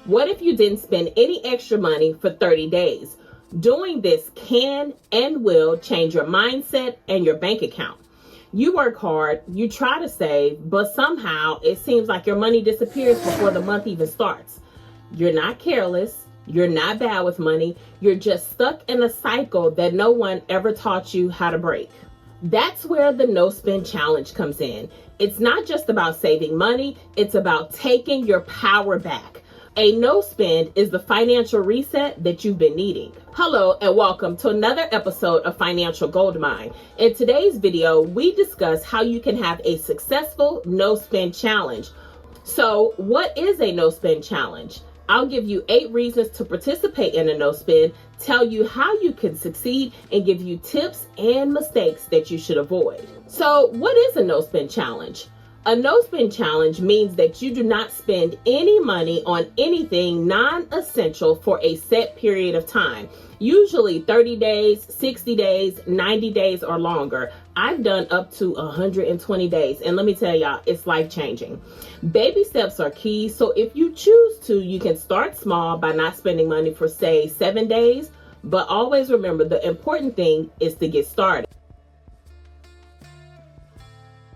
What if you didn't spend any extra money for 30 days? Doing this can and will change your mindset and your bank account. You work hard, you try to save, but somehow it seems like your money disappears before the month even starts. You're not careless. You're not bad with money. You're just stuck in a cycle that no one ever taught you how to break. That's where the no spend challenge comes in. It's not just about saving money. It's about taking your power back. A no spend is the financial reset that you've been needing. Hello and welcome to another episode of Financial Goldmine. In today's video, we discuss how you can have a successful no spend challenge. So what is a no spend challenge? I'll give you 8 reasons to participate in a no spend, tell you how you can succeed, and give you tips and mistakes that you should avoid. So what is a no spend challenge? A no spend challenge means that you do not spend any money on anything non-essential for a set period of time, usually 30 days, 60 days, 90 days, or longer. I've done up to 120 days, and let me tell y'all, it's life-changing. Baby steps are key, so if you choose to, you can start small by not spending money for, say, 7 days, but always remember the important thing is to get started.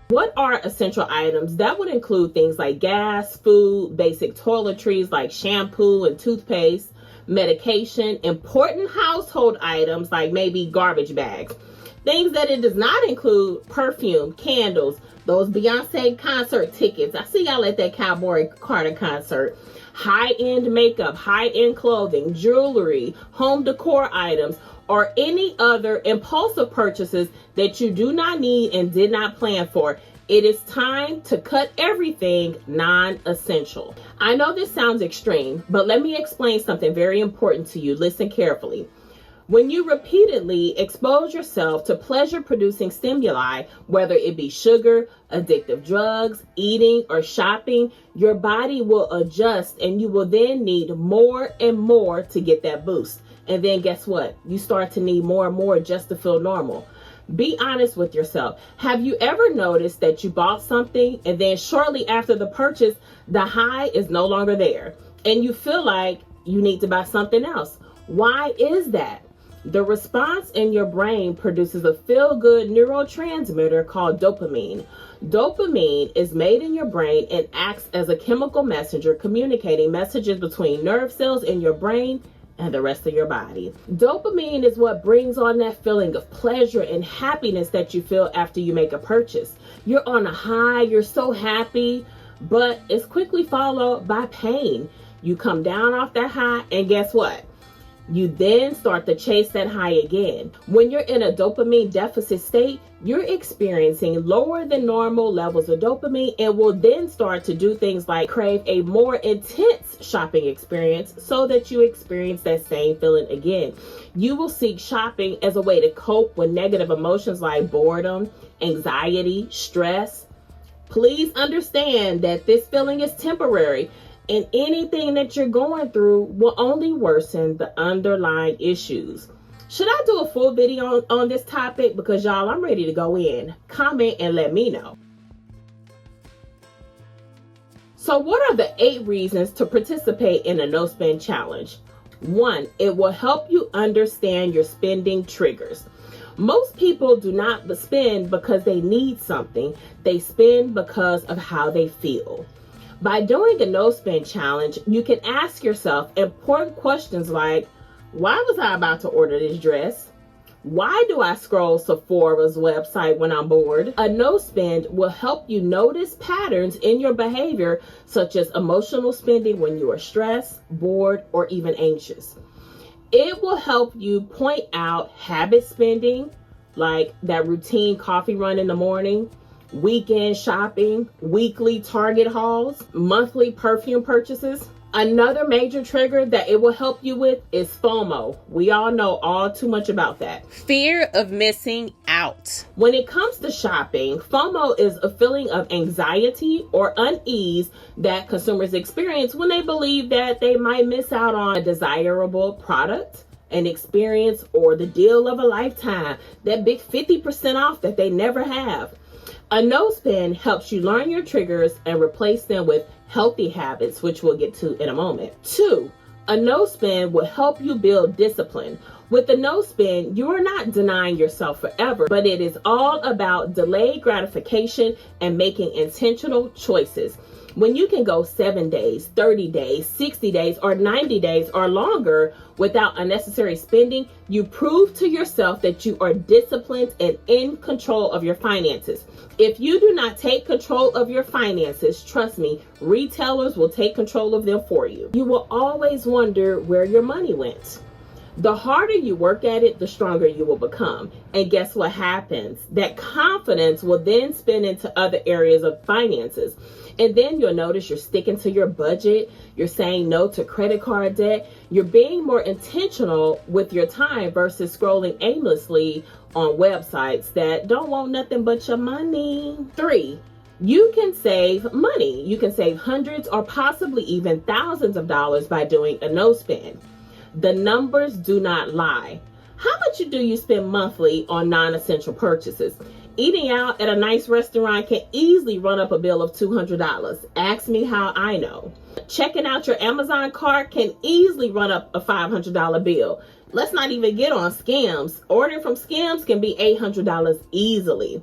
What are essential items? That would include things like gas, food, basic toiletries like shampoo and toothpaste, medication, important household items like maybe garbage bags. Things that it does not include: perfume, candles, those Beyonce concert tickets. I see y'all at that Cowboy Carter concert. High-end makeup, high-end clothing, jewelry, home decor items, or any other impulsive purchases that you do not need and did not plan for. It is time to cut everything non-essential. I know this sounds extreme, but let me explain something very important to you. Listen carefully. When you repeatedly expose yourself to pleasure-producing stimuli, whether it be sugar, addictive drugs, eating, or shopping, your body will adjust and you will then need more and more to get that boost. And then guess what? You start to need more and more just to feel normal. Be honest with yourself. Have you ever noticed that you bought something and then shortly after the purchase, the high is no longer there and you feel like you need to buy something else? Why is that? The response in your brain produces a feel-good neurotransmitter called dopamine. Dopamine is made in your brain and acts as a chemical messenger communicating messages between nerve cells in your brain and the rest of your body. Dopamine is what brings on that feeling of pleasure and happiness that you feel after you make a purchase. You're on a high, you're so happy, but it's quickly followed by pain. You come down off that high, and guess what? You then start to chase that high again. When you're in a dopamine deficit state, you're experiencing lower than normal levels of dopamine and will then start to do things like crave a more intense shopping experience so that you experience that same feeling again. You will seek shopping as a way to cope with negative emotions like boredom, anxiety, stress. Please understand that this feeling is temporary, and anything that you're going through will only worsen the underlying issues. Should I do a full video on this topic? Because y'all, I'm ready to go in. Comment and let me know. So what are the 8 reasons to participate in a no spend challenge? 1, it will help you understand your spending triggers. Most people do not spend because they need something. They spend because of how they feel. By doing a no spend challenge, you can ask yourself important questions like, why was I about to order this dress? Why do I scroll Sephora's website when I'm bored? A no spend will help you notice patterns in your behavior, such as emotional spending when you are stressed, bored, or even anxious. It will help you point out habit spending, like that routine coffee run in the morning, weekend shopping, weekly Target hauls, monthly perfume purchases. Another major trigger that it will help you with is FOMO. We all know all too much about that. Fear of missing out. When it comes to shopping, FOMO is a feeling of anxiety or unease that consumers experience when they believe that they might miss out on a desirable product, an experience, or the deal of a lifetime, that big 50% off that they never have. A no spend helps you learn your triggers and replace them with healthy habits, which we'll get to in a moment. 2, a no spend will help you build discipline. With the no spend, you are not denying yourself forever, but it is all about delayed gratification and making intentional choices. When you can go 7 days, 30 days, 60 days, or 90 days or longer without unnecessary spending, you prove to yourself that you are disciplined and in control of your finances. If you do not take control of your finances, trust me, retailers will take control of them for you. You will always wonder where your money went. The harder you work at it, the stronger you will become. And guess what happens? That confidence will then spin into other areas of finances. And then you'll notice you're sticking to your budget. You're saying no to credit card debt. You're being more intentional with your time versus scrolling aimlessly on websites that don't want nothing but your money. 3, you can save money. You can save hundreds or possibly even thousands of dollars by doing a no spend. The numbers do not lie. How much do you spend monthly on non-essential purchases? Eating out at a nice restaurant can easily run up a bill of $200. Ask me how I know. Checking out your Amazon cart can easily run up a $500 bill. Let's not even get on scams. Ordering from scams can be $800 easily.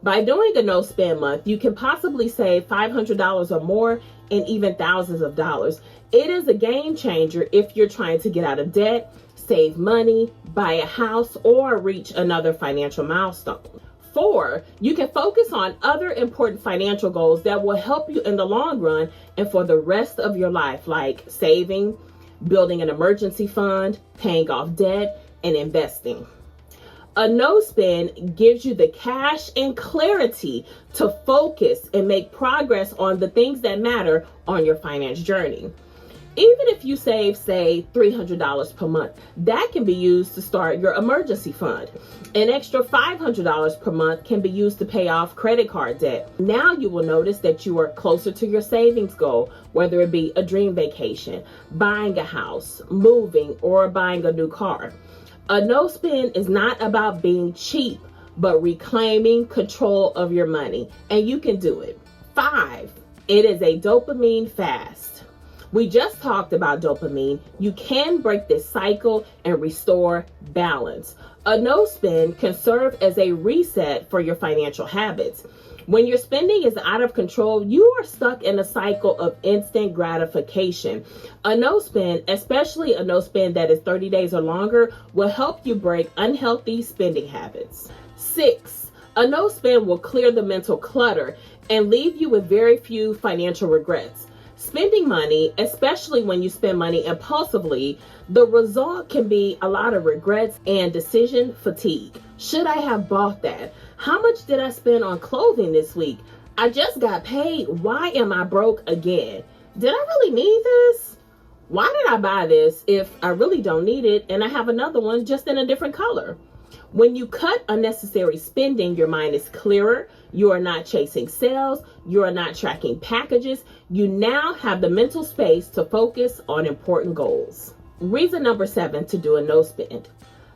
By doing a no spend month, you can possibly save $500 or more and even thousands of dollars. It is a game changer if you're trying to get out of debt, save money, buy a house, or reach another financial milestone. 4, you can focus on other important financial goals that will help you in the long run and for the rest of your life, like saving, building an emergency fund, paying off debt, and investing. A no spend gives you the cash and clarity to focus and make progress on the things that matter on your finance journey. Even if you save, say, $300 per month, that can be used to start your emergency fund. An extra $500 per month can be used to pay off credit card debt. Now you will notice that you are closer to your savings goal, whether it be a dream vacation, buying a house, moving, or buying a new car. A no spend is not about being cheap, but reclaiming control of your money, and you can do it. 5, it is a dopamine fast. We just talked about dopamine. You can break this cycle and restore balance. A no spend can serve as a reset for your financial habits. When your spending is out of control, you are stuck in a cycle of instant gratification. A no spend, especially a no spend that is 30 days or longer, will help you break unhealthy spending habits. 6, a no spend will clear the mental clutter and leave you with very few financial regrets. Spending money, especially when you spend money impulsively, the result can be a lot of regrets and decision fatigue. Should I have bought that? How much did I spend on clothing this week? I just got paid. Why am I broke again? Did I really need this? Why did I buy this if I really don't need it and I have another one just in a different color? When you cut unnecessary spending, your mind is clearer. You are not chasing sales. You are not tracking packages. You now have the mental space to focus on important goals. Reason number 7 to do a no spend.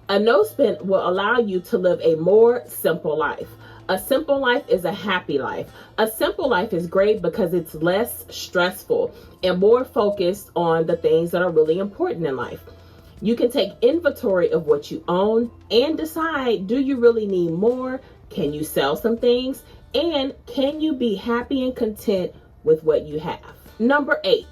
A no spend will allow you to live a more simple life. A simple life is a happy life. A simple life is great because it's less stressful and more focused on the things that are really important in life. You can take inventory of what you own and decide, do you really need more? Can you sell some things? And can you be happy and content with what you have? Number 8,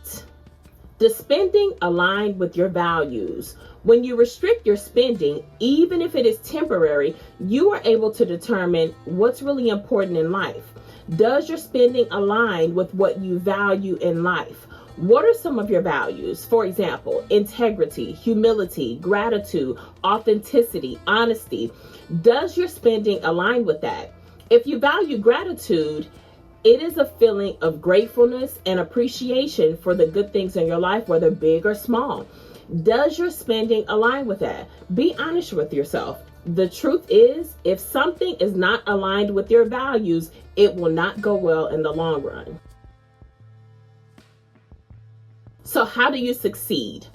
does spending align with your values? When you restrict your spending, even if it is temporary, you are able to determine what's really important in life. Does your spending align with what you value in life? What are some of your values? For example, integrity, humility, gratitude, authenticity, honesty. Does your spending align with that? If you value gratitude, it is a feeling of gratefulness and appreciation for the good things in your life, whether big or small. Does your spending align with that? Be honest with yourself. The truth is, if something is not aligned with your values, it will not go well in the long run. So how do you succeed?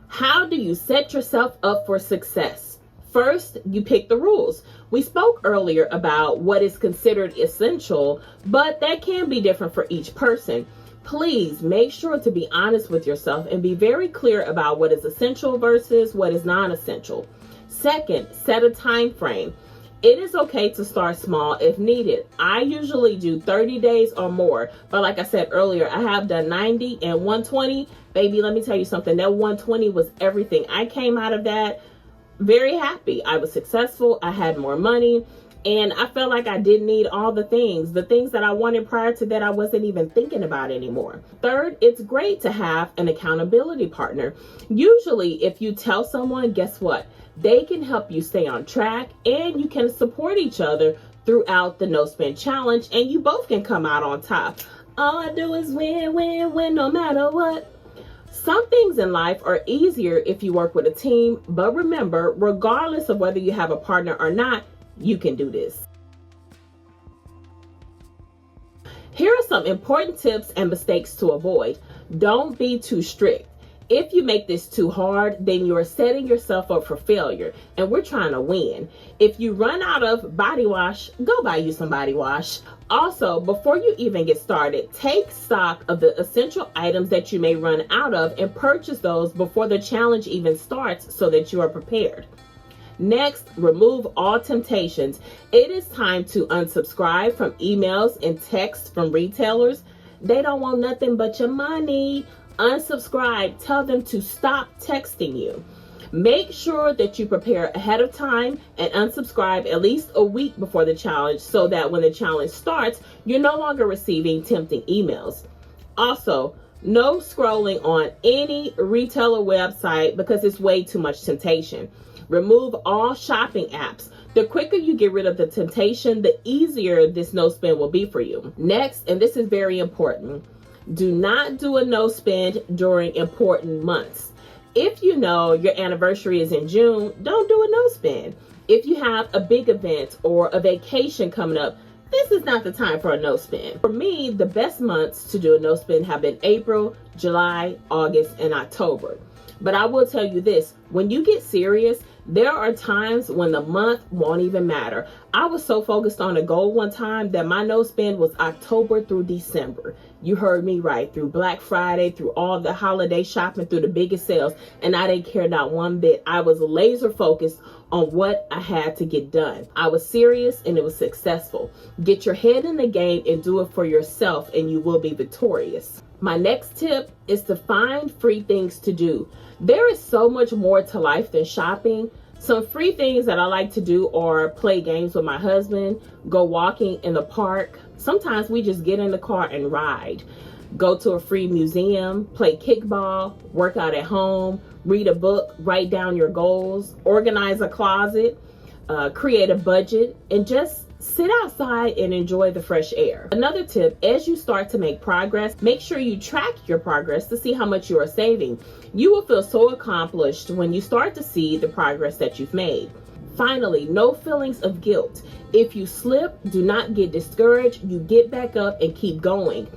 How do you set yourself up for success? First, you pick the rules. We spoke earlier about what is considered essential, but that can be different for each person. Please make sure to be honest with yourself and be very clear about what is essential versus what is non-essential. Second, set a time frame. It is okay to start small if needed. I usually do 30 days or more, but like I said earlier, I have done 90 and 120. Baby, let me tell you something. That 120 was everything. I came out of that very happy. I was successful. I had more money. And I felt like I didn't need all the things that I wanted prior to that I wasn't even thinking about anymore. Third, it's great to have an accountability partner. Usually, if you tell someone, guess what? They can help you stay on track and you can support each other throughout the no spend challenge and you both can come out on top. All I do is win, win, win no matter what. Some things in life are easier if you work with a team, but remember, regardless of whether you have a partner or not, you can do this. Here are some important tips and mistakes to avoid. Don't be too strict. If you make this too hard, then you're setting yourself up for failure, and we're trying to win. If you run out of body wash, go buy you some body wash. Also, before you even get started, take stock of the essential items that you may run out of and purchase those before the challenge even starts so that you are prepared. Next, remove all temptations. It is time to unsubscribe from emails and texts from retailers. They don't want nothing but your money. Unsubscribe. Tell them to stop texting you. Make sure that you prepare ahead of time and unsubscribe at least a week before the challenge so that when the challenge starts, you're no longer receiving tempting emails. Also, no scrolling on any retailer website because it's way too much temptation. Remove all shopping apps. The quicker you get rid of the temptation, the easier this no spend will be for you. Next, and this is very important, do not do a no spend during important months. If you know your anniversary is in June, don't do a no spend. If you have a big event or a vacation coming up, this is not the time for a no spend. For me, the best months to do a no spend have been April, July, August, and October. But I will tell you this, when you get serious, there are times when the month won't even matter. I was so focused on a goal one time that my no spend was October through December. You heard me right, through Black Friday, through all the holiday shopping, through the biggest sales, and I didn't care not one bit. I was laser focused on what I had to get done. I was serious and it was successful. Get your head in the game and do it for yourself and you will be victorious. My next tip is to find free things to do. There is so much more to life than shopping. Some free things that I like to do are play games with my husband, go walking in the park. Sometimes we just get in the car and ride. Go to a free museum, play kickball, work out at home, read a book, write down your goals, organize a closet, create a budget, and just sit outside and enjoy the fresh air. Another tip, as you start to make progress, make sure you track your progress to see how much you are saving. You will feel so accomplished when you start to see the progress that you've made. Finally, no feelings of guilt. If you slip, do not get discouraged. You get back up and keep going.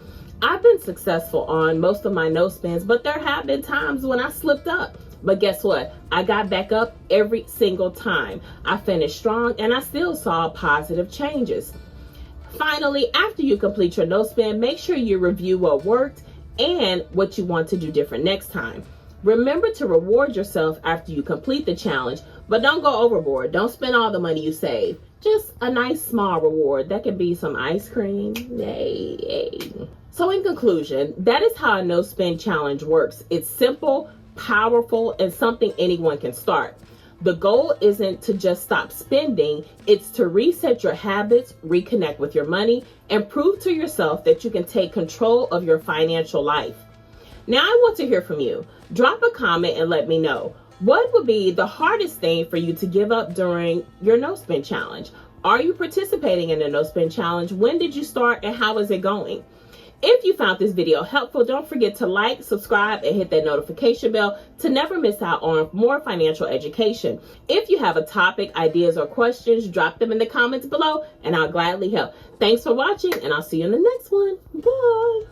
I've been successful on most of my no spends, but there have been times when I slipped up. But guess what? I got back up every single time. I finished strong and I still saw positive changes. Finally, after you complete your no spend, make sure you review what worked and what you want to do different next time. Remember to reward yourself after you complete the challenge, but don't go overboard. Don't spend all the money you save. Just a nice small reward. That could be some ice cream. Yay. So in conclusion, that is how a no spend challenge works. It's simple, powerful, and something anyone can start. The goal isn't to just stop spending, it's to reset your habits, reconnect with your money, and prove to yourself that you can take control of your financial life. Now I want to hear from you. Drop a comment and let me know. What would be the hardest thing for you to give up during your no spend challenge? Are you participating in a no spend challenge? When did you start and how is it going? If you found this video helpful, don't forget to like, subscribe, and hit that notification bell to never miss out on more financial education. If you have a topic, ideas, or questions, drop them in the comments below, and I'll gladly help. Thanks for watching, and I'll see you in the next one. Bye.